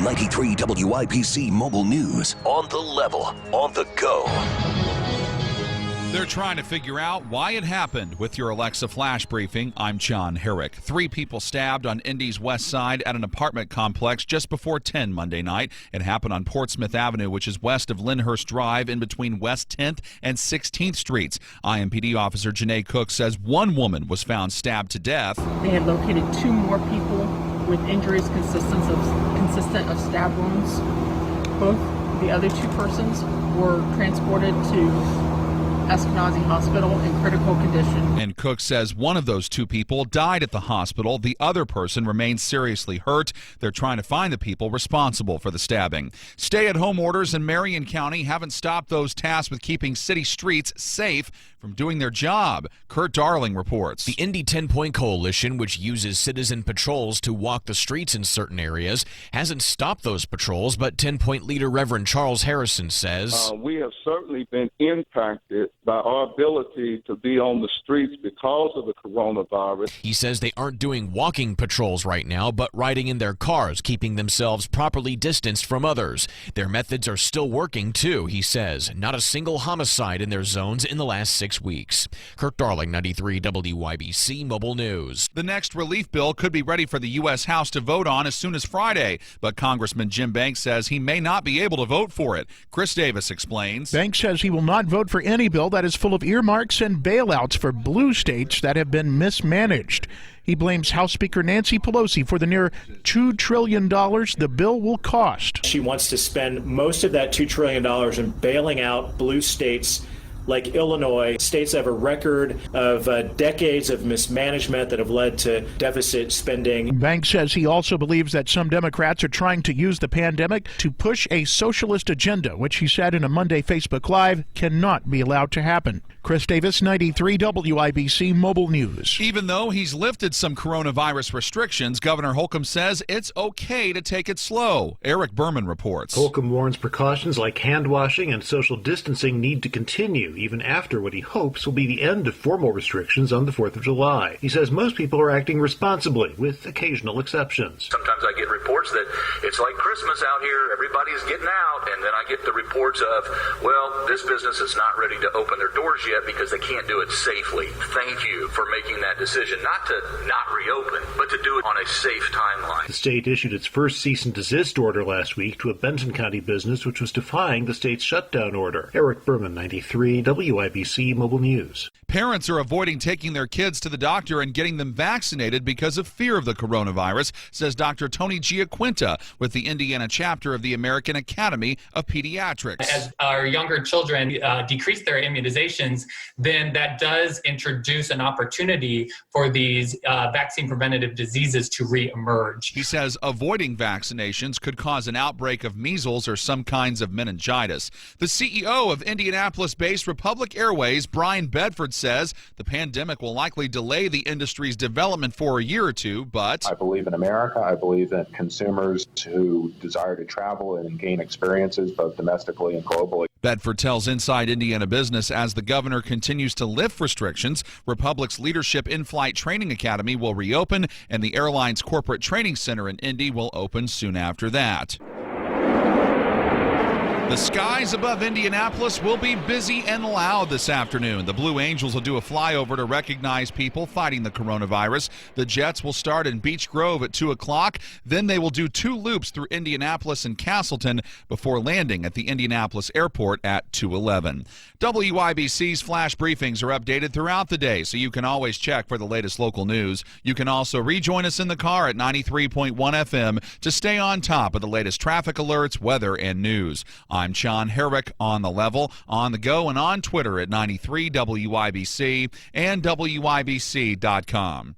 93 WIBC Mobile News. On the level, on the go. They're trying to figure out why it happened. With your Alexa Flash Briefing, I'm John Herrick. 3 people stabbed on Indy's west side at an apartment complex just before 10 Monday night. It happened on Portsmouth Avenue, which is west of Lyndhurst Drive, in between West 10th and 16th Streets. IMPD officer Janae Cook says one woman was found stabbed to death. They had located 2 more people with injuries consistent of stab wounds. Both the other 2 persons were transported to Eskenazi Hospital in critical condition. And Cook says one of those 2 people died at the hospital. The other person remains seriously hurt. They're trying to find the people responsible for the stabbing. Stay-at-home orders in Marion County haven't stopped those tasked with keeping city streets safe from doing their job. Kurt Darling reports. The Indy 10-Point Coalition, which uses citizen patrols to walk the streets in certain areas, hasn't stopped those patrols, but 10-Point leader Reverend Charles Harrison says, we have certainly been impacted by our ability to be on the streets because of the coronavirus. He says they aren't doing walking patrols right now, but riding in their cars, keeping themselves properly distanced from others. Their methods are still working, too, he says. Not a single homicide in their zones in the last 6 weeks. Kirk Darling, 93 WIBC Mobile News. The next relief bill could be ready for the U.S. House to vote on as soon as Friday, but Congressman Jim Banks says he may not be able to vote for it. Chris Davis explains. Banks says he will not vote for any bill that is full of earmarks and bailouts for blue states that have been mismanaged. He blames House Speaker Nancy Pelosi for the near $2 trillion the bill will cost. She wants to spend most of that $2 trillion in bailing out blue states like Illinois, states that have a record of decades of mismanagement that have led to deficit spending. Banks says he also believes that some Democrats are trying to use the pandemic to push a socialist agenda, which he said in a Monday Facebook Live cannot be allowed to happen. Chris Davis, 93 WIBC Mobile News. Even though he's lifted some coronavirus restrictions, Governor Holcomb says it's okay to take it slow. Eric Berman reports. Holcomb warns precautions like hand washing and social distancing need to continue even after what he hopes will be the end of formal restrictions on the 4th of July. He says most people are acting responsibly, with occasional exceptions. Sometimes I get reports that it's like Christmas out here, everybody's getting out, and then I get the reports of, well, this business is not ready to open their doors yet because they can't do it safely. Thank you for making that decision, not to not reopen, but to do it on a safe timeline. The state issued its first cease and desist order last week to a Benton County business which was defying the state's shutdown order. Eric Berman, 93 WIBC Mobile News. Parents are avoiding taking their kids to the doctor and getting them vaccinated because of fear of the coronavirus, says Dr. Tony Giaquinta with the Indiana chapter of the American Academy of Pediatrics. As our younger children decrease their immunizations, then that does introduce an opportunity for these vaccine preventative diseases to reemerge. He says avoiding vaccinations could cause an outbreak of measles or some kinds of meningitis. The CEO of Indianapolis-based Republic Airways, Brian Bedford, says the pandemic will likely delay the industry's development for a year or 2, but I believe in America. I believe that consumers who desire to travel and gain experiences both domestically and globally. Bedford tells Inside Indiana Business as the governor continues to lift restrictions, Republic's Leadership In-Flight Training Academy will reopen, and the airline's corporate training center in Indy will open soon after that. The skies above Indianapolis will be busy and loud this afternoon. The Blue Angels will do a flyover to recognize people fighting the coronavirus. The Jets will start in Beech Grove at 2 o'clock. Then they will do 2 loops through Indianapolis and Castleton before landing at the Indianapolis airport at 2:11. WIBC's flash briefings are updated throughout the day, so you can always check for the latest local news. You can also rejoin us in the car at 93.1 FM to stay on top of the latest traffic alerts, weather, and news. I'm John Herrick on the level, on the go, and on Twitter at 93 WIBC and WIBC.com.